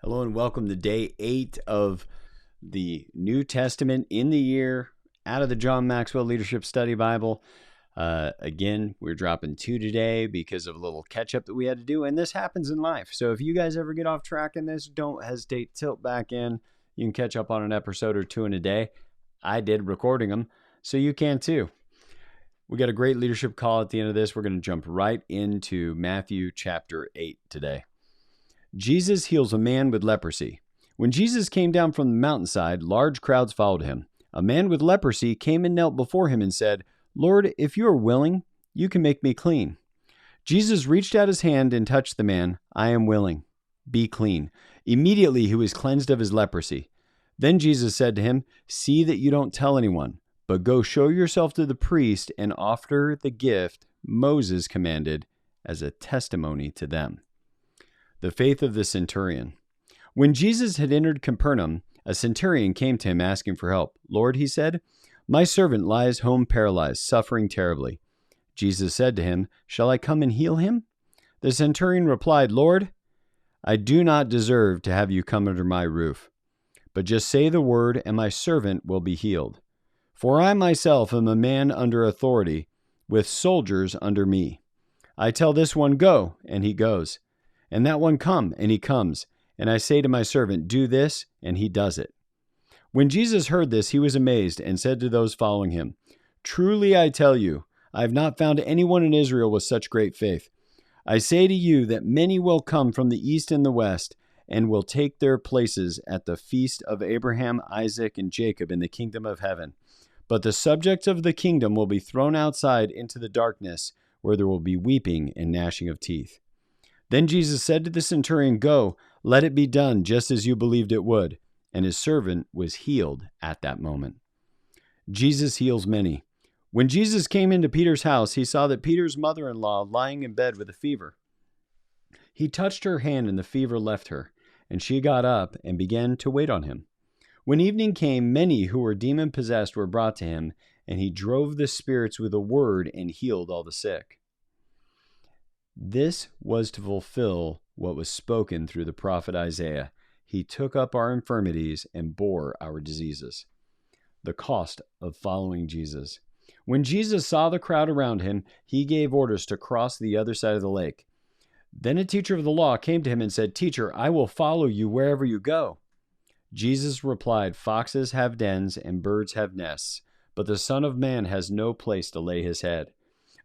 Hello and welcome to day 8 of the New Testament in the year out of the John Maxwell Leadership Study Bible. Again, we're dropping 2 today because of a little catch up that we had to do, and this happens in life. So if you guys ever get off track in this, don't hesitate, tilt back in. You can catch up on an episode or 2 in a day. I did recording them, so you can too. We got a great leadership call at the end of this. We're going to jump right into Matthew chapter 8 today. Jesus heals a man with leprosy. When Jesus came down from the mountainside, large crowds followed him. A man with leprosy came and knelt before him and said, "Lord, if you are willing, you can make me clean." Jesus reached out his hand and touched the man. "I am willing. Be clean." Immediately he was cleansed of his leprosy. Then Jesus said to him, "See that you don't tell anyone, but go show yourself to the priest and offer the gift Moses commanded as a testimony to them." The faith of the centurion. When Jesus had entered Capernaum, a centurion came to him asking for help. "Lord," he said, "my servant lies home paralyzed, suffering terribly." Jesus said to him, "Shall I come and heal him?" The centurion replied, "Lord, I do not deserve to have you come under my roof, but just say the word and my servant will be healed. For I myself am a man under authority, with soldiers under me. I tell this one, 'Go,' and he goes. And that one, 'Come,' and he comes. And I say to my servant, 'Do this,' and he does it." When Jesus heard this, he was amazed and said to those following him, "Truly I tell you, I have not found anyone in Israel with such great faith. I say to you that many will come from the east and the west and will take their places at the feast of Abraham, Isaac, and Jacob in the kingdom of heaven. But the subjects of the kingdom will be thrown outside into the darkness, where there will be weeping and gnashing of teeth." Then Jesus said to the centurion, "Go, let it be done just as you believed it would." And his servant was healed at that moment. Jesus heals many. When Jesus came into Peter's house, he saw that Peter's mother-in-law lying in bed with a fever. He touched her hand and the fever left her, and she got up and began to wait on him. When evening came, many who were demon-possessed were brought to him, and he drove the spirits with a word and healed all the sick. This was to fulfill what was spoken through the prophet Isaiah. He took up our infirmities and bore our diseases. The cost of following Jesus. When Jesus saw the crowd around him, he gave orders to cross the other side of the lake. Then a teacher of the law came to him and said, "Teacher, I will follow you wherever you go." Jesus replied, "Foxes have dens and birds have nests, but the Son of Man has no place to lay his head."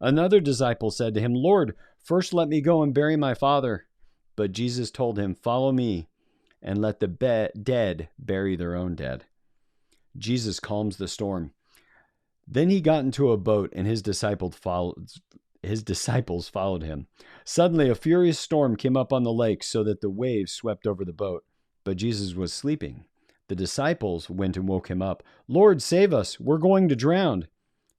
Another disciple said to him, "Lord, first let me go and bury my father." But Jesus told him, "Follow me and let the dead bury their own dead." Jesus calms the storm. Then he got into a boat and his disciples followed him. Suddenly a furious storm came up on the lake so that the waves swept over the boat. But Jesus was sleeping. The disciples went and woke him up. "Lord, save us. We're going to drown."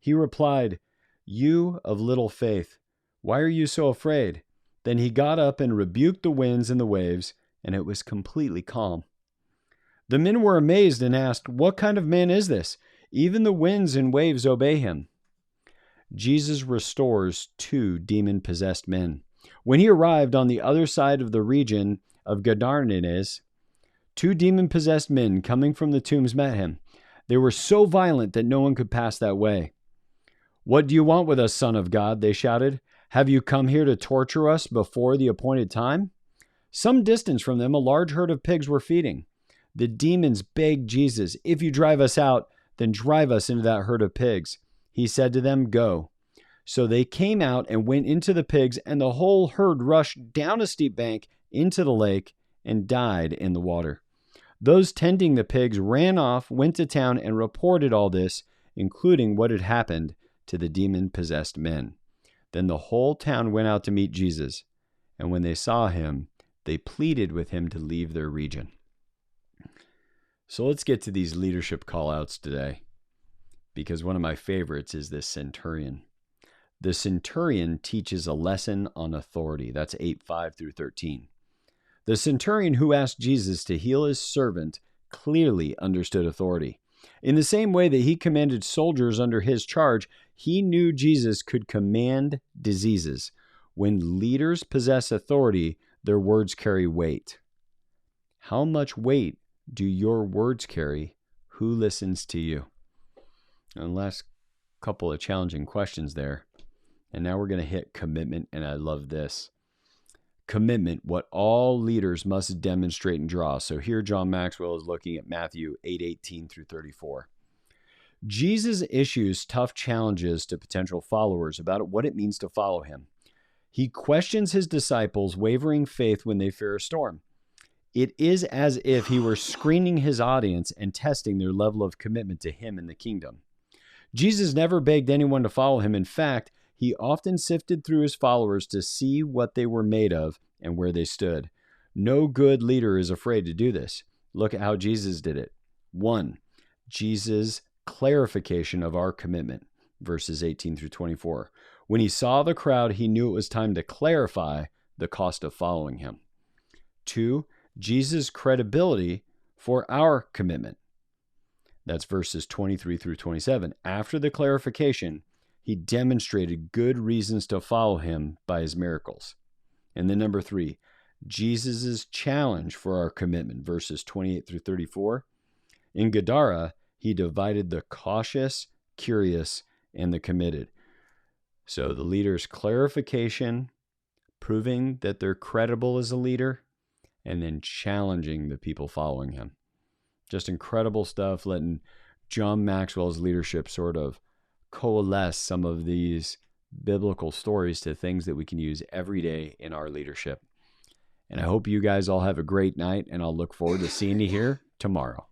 He replied, "You of little faith, why are you so afraid?" Then he got up and rebuked the winds and the waves, and it was completely calm. The men were amazed and asked, "What kind of man is this? Even the winds and waves obey him." Jesus restores 2 demon-possessed men. When he arrived on the other side of the region of Gadarenes, 2 demon-possessed men coming from the tombs met him. They were so violent that no one could pass that way. "What do you want with us, Son of God?" they shouted. "Have you come here to torture us before the appointed time?" Some distance from them, a large herd of pigs were feeding. The demons begged Jesus, "If you drive us out, then drive us into that herd of pigs." He said to them, "Go." So they came out and went into the pigs, and the whole herd rushed down a steep bank into the lake and died in the water. Those tending the pigs ran off, went to town, and reported all this, including what had happened to the demon-possessed men. Then the whole town went out to meet Jesus, and when they saw him, they pleaded with him to leave their region. So let's get to these leadership callouts today, because one of my favorites is this centurion. The centurion teaches a lesson on authority. That's 8:5 through 13. The centurion who asked Jesus to heal his servant clearly understood authority. In the same way that he commanded soldiers under his charge, he knew Jesus could command diseases. When leaders possess authority, their words carry weight. How much weight do your words carry? Who listens to you? And last couple of challenging questions there. And now we're going to hit commitment, and I love this. Commitment, what all leaders must demonstrate and draw. So here John Maxwell is looking at Matthew 8:18 through 34. Jesus issues tough challenges to potential followers about what it means to follow him. He questions his disciples' wavering faith when they fear a storm. It is as if he were screening his audience and testing their level of commitment to him and the kingdom. Jesus never begged anyone to follow him. In fact, he often sifted through his followers to see what they were made of and where they stood. No good leader is afraid to do this. Look at how Jesus did it. 1. Jesus' clarification of our commitment, verses 18 through 24. When he saw the crowd, he knew it was time to clarify the cost of following him. 2. Jesus' credibility for our commitment. That's verses 23 through 27. After the clarification, he demonstrated good reasons to follow him by his miracles. And then number 3, Jesus' challenge for our commitment, verses 28 through 34. In Gadara, he divided the cautious, curious, and the committed. So the leader's clarification, proving that they're credible as a leader, and then challenging the people following him. Just incredible stuff, letting John Maxwell's leadership sort of coalesce some of these biblical stories to things that we can use every day in our leadership. And I hope you guys all have a great night, and I'll look forward to seeing you here tomorrow.